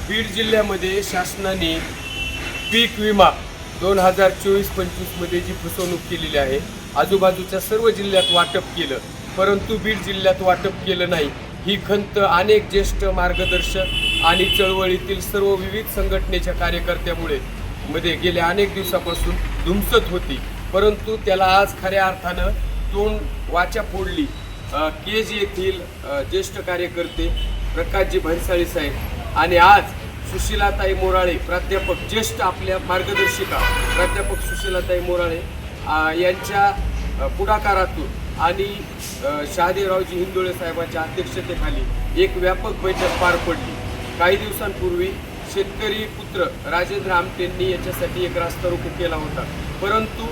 बीड जिल्ह्यामध्ये शासनाने पीक विमा 2024-25 मध्ये जी फसवणूक केलेली आहे, आजूबाजूच्या सर्व जिल्ह्यात वाटप केलं, परंतु बीड जिल्ह्यात वाटप केलं नाही। ही खंत अनेक ज्येष्ठ मार्गदर्शक आणि चळवळीतील सर्व विविध संघटनेच्या कार्यकर्त्यामुळे मध्ये गेल्या अनेक दिवसापासून धुमसत होती, परंतु त्याला आज खऱ्या अर्थानं तोंड वाचा फोडली। केज येथील ज्येष्ठ कार्यकर्ते प्रकाशजी भन्साळी साहेब आणि आज सुशीलाताई मोराळे प्राध्यापक, ज्येष्ठ आपल्या मार्गदर्शिका प्राध्यापक सुशीलाताई मोराळे यांच्या पुढाकारातून आणि शहादेवरावजी हिंदोळे साहेबांच्या अध्यक्षतेखाली एक व्यापक बैठक पार पडली। काही दिवसांपूर्वी शेतकरी पुत्र राजेंद्र आमटेंनी याच्यासाठी एक रास्ता रोको केला होता, परंतु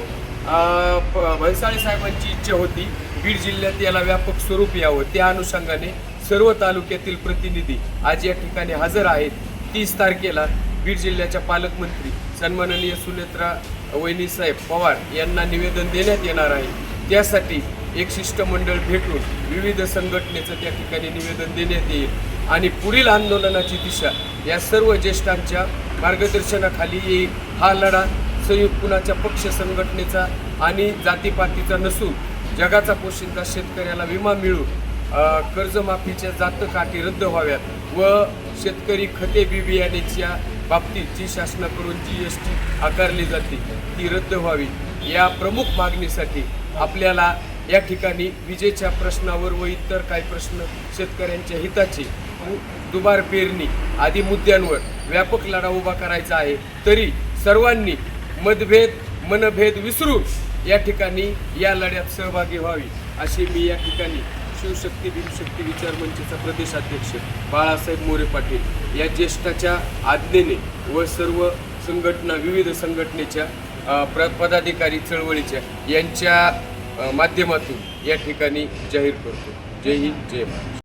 भन्साळे साहेबांची इच्छा होती बीड जिल्ह्यात याला व्यापक स्वरूप यावं। त्या अनुषंगाने सर्व तालुक्यातील प्रतिनिधी आज या ठिकाणी हजर आहेत। 30 तारखेला बीड जिल्ह्याच्या पालकमंत्री सन्माननीय सुनेत्रा वहिनीसाहेब पवार यांना निवेदन देण्यात येणार आहे। त्यासाठी एक शिष्टमंडळ भेटून विविध संघटनेचं त्या ठिकाणी निवेदन देण्यात येईल आणि पुढील आंदोलनाची दिशा या सर्व ज्येष्ठांच्या मार्गदर्शनाखाली येईल। हा लढा संयुक्त कुणाच्या पक्ष संघटनेचा आणि जातीपातीचा नसून जगाचा पोशिंदा शेतकऱ्याला विमा मिळून कर्जमाफीच्या जातकाठी रद्द व्हाव्यात व शेतकरी खते बी बियाण्याच्या बाबतीत जी शासनाकडून GST आकारली जाते ती रद्द व्हावी, या प्रमुख मागणीसाठी आपल्याला या ठिकाणी विजेच्या प्रश्नावर व इतर काही प्रश्न शेतकऱ्यांच्या हिताचे दुबार पेरणी आदी मुद्द्यांवर व्यापक लढा उभा करायचा आहे। तरी सर्वांनी मनभेद विसरून या ठिकाणी या लढ्यात सहभागी व्हावी अशी मी या ठिकाणी शिवशक्ती भीमशक्ती विचार मंचचा प्रदेशाध्यक्ष बाळासाहेब मोरे पाटील या ज्येष्ठाच्या आज्ञेने व सर्व संघटना विविध संघटनेच्या पदाधिकारी चळवळीच्या यांच्या माध्यमातून या ठिकाणी जाहीर करतो। जय हिंद, जय महाराष्ट्र।